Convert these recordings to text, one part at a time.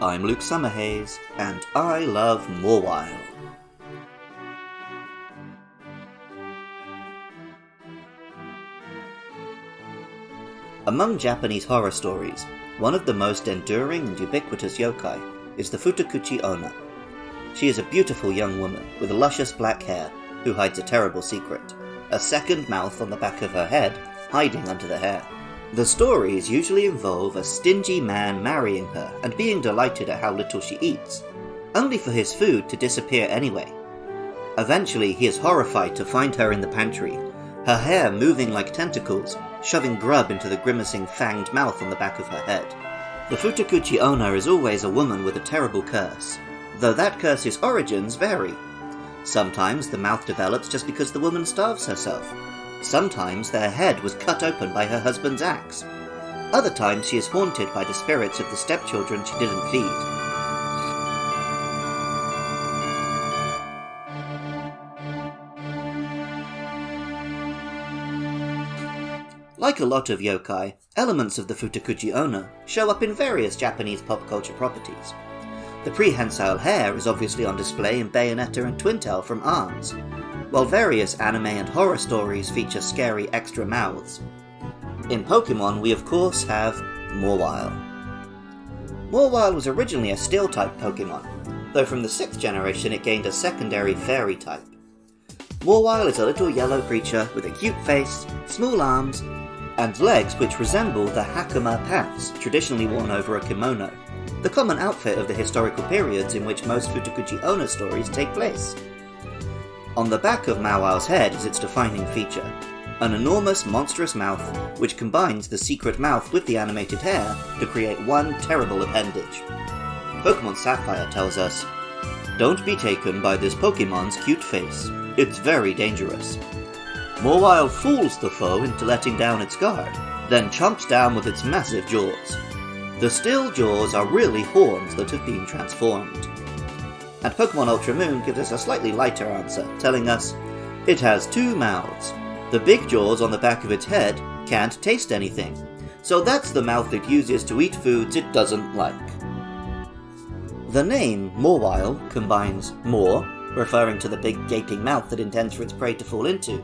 I'm Luke Summerhaze, and I love Mawile. Among Japanese horror stories, one of the most enduring and ubiquitous yokai is the Futakuchi Onna. She is a beautiful young woman with luscious black hair who hides a terrible secret, a second mouth on the back of her head hiding under the hair. The stories usually involve a stingy man marrying her and being delighted at how little she eats, only for his food to disappear anyway. Eventually he is horrified to find her in the pantry, her hair moving like tentacles, shoving grub into the grimacing fanged mouth on the back of her head. The Futakuchi Onna is always a woman with a terrible curse, though that curse's origins vary. Sometimes the mouth develops just because the woman starves herself. Sometimes their head was cut open by her husband's axe. Other times she is haunted by the spirits of the stepchildren she didn't feed. Like a lot of yokai, elements of the Futakuchi Onna show up in various Japanese pop culture properties. The prehensile hair is obviously on display in Bayonetta and Twintail from ARMS, while various anime and horror stories feature scary extra mouths. In Pokémon, we of course have Mawile. Mawile was originally a Steel-type Pokémon, though from the 6th generation it gained a secondary Fairy type. Mawile is a little yellow creature with a cute face, small arms, and legs which resemble the hakama pants traditionally worn over a kimono, the common outfit of the historical periods in which most Futakuchi Onna stories take place. On the back of Mawile's head is its defining feature, an enormous monstrous mouth which combines the secret mouth with the animated hair to create one terrible appendage. Pokémon Sapphire tells us, "Don't be taken by this Pokémon's cute face. It's very dangerous." Mawile fools the foe into letting down its guard, then chomps down with its massive jaws. The still jaws are really horns that have been transformed. And Pokémon Ultra Moon gives us a slightly lighter answer, telling us, it has 2 mouths. The big jaws on the back of its head can't taste anything, so that's the mouth it uses to eat foods it doesn't like. The name Mawile combines maw, referring to the big gaping mouth that intends for its prey to fall into,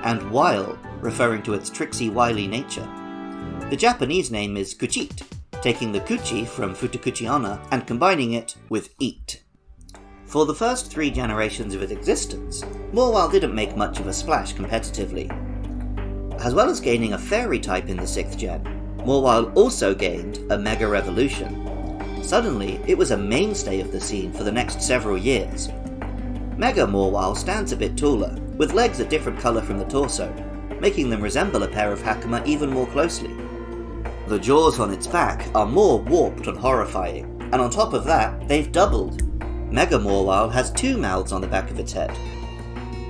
and wile, referring to its tricksy, wily nature. The Japanese name is Kuchit, taking the kuchi from Futakuchi Onna and combining it with eat. For the first 3 generations of its existence, Mawile didn't make much of a splash competitively. As well as gaining a fairy type in the 6th gen, Mawile also gained a Mega Revolution. Suddenly, it was a mainstay of the scene for the next several years. Mega Mawile stands a bit taller, with legs a different colour from the torso, making them resemble a pair of hakama even more closely. The jaws on its back are more warped and horrifying, and on top of that, they've doubled. Mega Mawile has 2 mouths on the back of its head.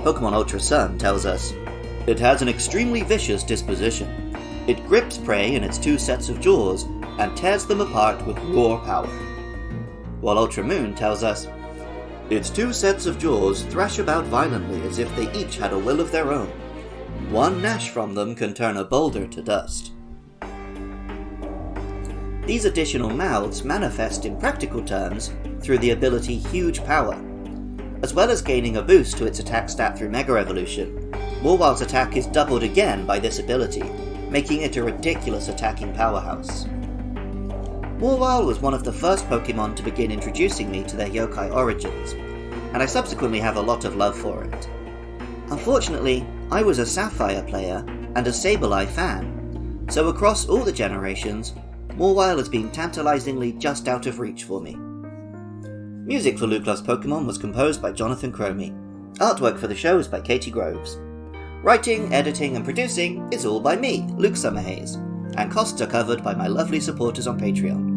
Pokémon Ultra Sun tells us, it has an extremely vicious disposition. It grips prey in its 2 sets of jaws and tears them apart with raw power. While Ultra Moon tells us, its 2 sets of jaws thrash about violently as if they each had a will of their own. One gnash from them can turn a boulder to dust. These additional mouths manifest in practical terms through the ability Huge Power. As well as gaining a boost to its attack stat through Mega Evolution, Mawile's attack is doubled again by this ability, making it a ridiculous attacking powerhouse. Mawile was one of the first Pokémon to begin introducing me to their yokai origins, and I subsequently have a lot of love for it. Unfortunately, I was a Sapphire player and a Sableye fan, so across all the generations, Mawile has been tantalizingly just out of reach for me. Music for Luke Loves Pokémon was composed by Jonathan Cromie. Artwork for the show is by Katie Groves. Writing, editing, and producing is all by me, Luke Summerhaze, and costs are covered by my lovely supporters on Patreon.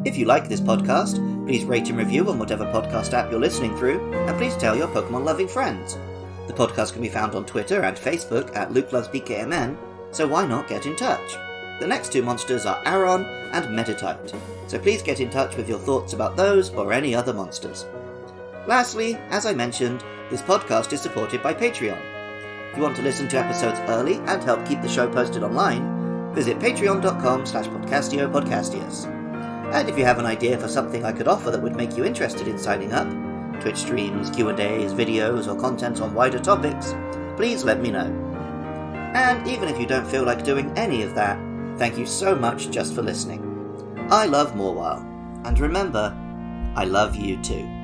If you like this podcast, please rate and review on whatever podcast app you're listening through, and please tell your Pokémon-loving friends. The podcast can be found on Twitter and Facebook at LukeLovesBKMN, so why not get in touch? The next 2 monsters are Aron and Meditite, so please get in touch with your thoughts about those or any other monsters. Lastly, as I mentioned, this podcast is supported by Patreon. If you want to listen to episodes early and help keep the show posted online, visit patreon.com/podcastiopodcastius. And if you have an idea for something I could offer that would make you interested in signing up, Twitch streams, Q&As, videos, or content on wider topics, please let me know. And even if you don't feel like doing any of that, thank you so much just for listening. I love Mawile, and remember, I love you too.